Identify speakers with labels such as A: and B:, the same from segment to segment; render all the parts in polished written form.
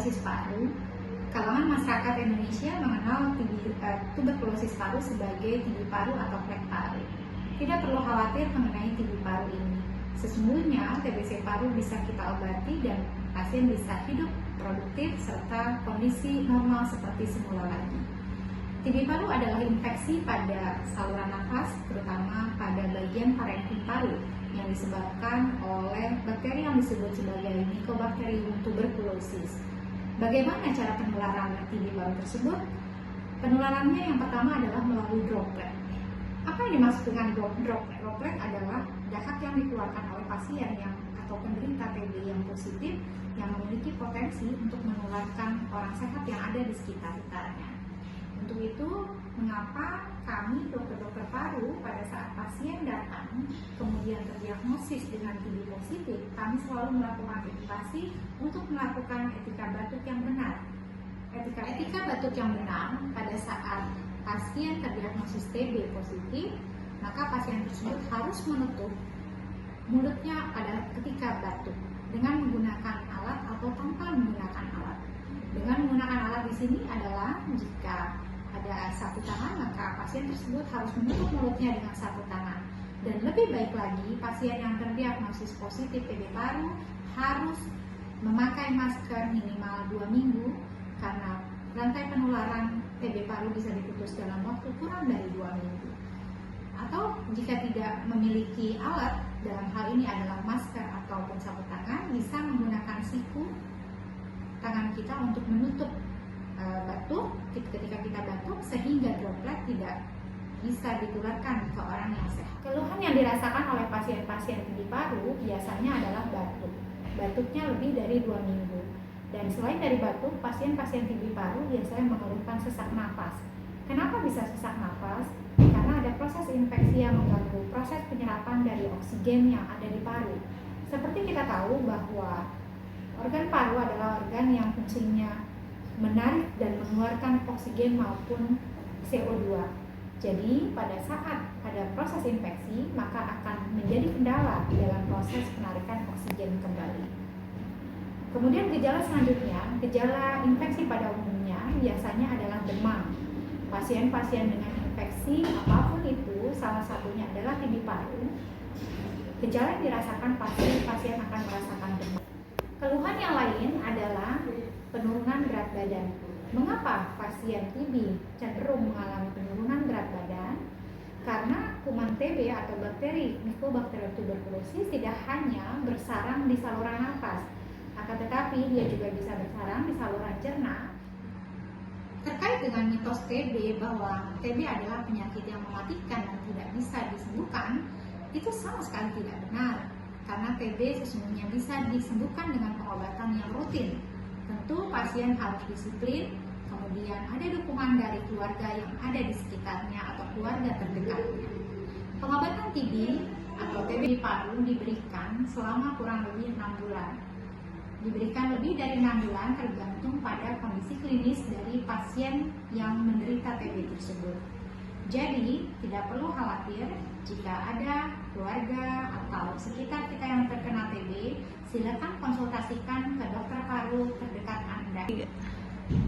A: tuberkulosis paru, kalangan masyarakat Indonesia mengenal tuberkulosis paru sebagai TB paru atau flek paru. Tidak perlu khawatir mengenai TB paru ini. Sesungguhnya TBC paru bisa kita obati dan pasien bisa hidup produktif serta kondisi normal seperti semula lagi. TB paru adalah infeksi pada saluran nafas, terutama pada bagian parenkim paru yang disebabkan oleh bakteri yang disebut sebagai Mycobacterium tuberculosis. Bagaimana cara penularan TB paru tersebut? Penularannya yang pertama adalah melalui droplet. Apa yang dimaksud dengan droplet? Droplet adalah dahak yang dikeluarkan oleh pasien atau penderita TB yang positif yang memiliki potensi untuk menularkan orang sehat yang ada di sekitarnya. Untuk itu, mengapa kami dokter-dokter paru pada saat pasien datang kemudian terdiagnosis dengan TB positif, kami selalu melakukan edukasi untuk melakukan etika batuk yang benar. Etika batuk yang benar pada saat pasien terdiagnosis TB positif, maka pasien tersebut harus menutup mulutnya pada ketika batuk dengan menggunakan alat atau tanpa menggunakan alat. Dengan menggunakan alat di sini adalah jika ada sapu tangan, maka pasien tersebut harus menutup mulutnya dengan sapu tangan. Dan lebih baik lagi, pasien yang terdiagnosis positif TB paru harus memakai masker minimal 2 minggu karena rantai penularan TB paru bisa diputus dalam waktu kurang dari 2 minggu. Atau jika tidak memiliki alat, dalam hal ini adalah masker ataupun sapu tangan, bisa menggunakan siku tangan kita untuk menutup batuk ketika kita batuk sehingga droplet tidak bisa ditularkan ke orang yang sehat. Keluhan yang dirasakan oleh pasien-pasien TB paru biasanya adalah batuk. Batuknya lebih dari 2 minggu. Dan selain dari batuk, pasien-pasien TB paru biasanya mengeluhkan sesak napas. Kenapa bisa sesak napas? Karena ada proses infeksi yang mengganggu proses penyerapan dari oksigen yang ada di paru. Seperti kita tahu bahwa organ paru adalah organ yang fungsinya menarik dan mengeluarkan oksigen maupun CO2. Jadi pada saat ada proses infeksi, maka akan menjadi kendala dalam proses penarikan oksigen kembali. Kemudian gejala selanjutnya, gejala infeksi pada umumnya biasanya adalah demam. Pasien-pasien dengan infeksi apapun itu, salah satunya adalah TB paru, gejala yang dirasakan pasien akan merasakan demam. Keluhan yang lain adalah penurunan berat badan. Mengapa pasien TB cenderung mengalami penurunan berat badan? Karena kuman TB atau bakteri Mycobacterium tuberculosis tidak hanya bersarang di saluran nafas, akan tetapi dia juga bisa bersarang di saluran cerna. Terkait dengan mitos TB bahwa TB adalah penyakit yang mematikan dan tidak bisa disembuhkan, itu sama sekali tidak benar. Karena TB sesungguhnya bisa disembuhkan dengan pengobatan yang rutin. Tentu pasien harus disiplin, kemudian ada dukungan dari keluarga yang ada di sekitarnya atau keluarga terdekatnya. Pengobatan TB atau TB paru diberikan selama kurang lebih 6 bulan. Diberikan lebih dari 6 bulan tergantung pada kondisi klinis dari pasien yang menderita TB tersebut. Jadi, tidak perlu khawatir jika ada keluarga atau sekitar kita yang terkena TB, silakan konsultasikan ke dokter paru terdekat Anda.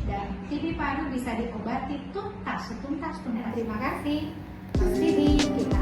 A: Dan TB paru bisa diobati tuntas, setuntas. Terima kasih. Mas Didi, kita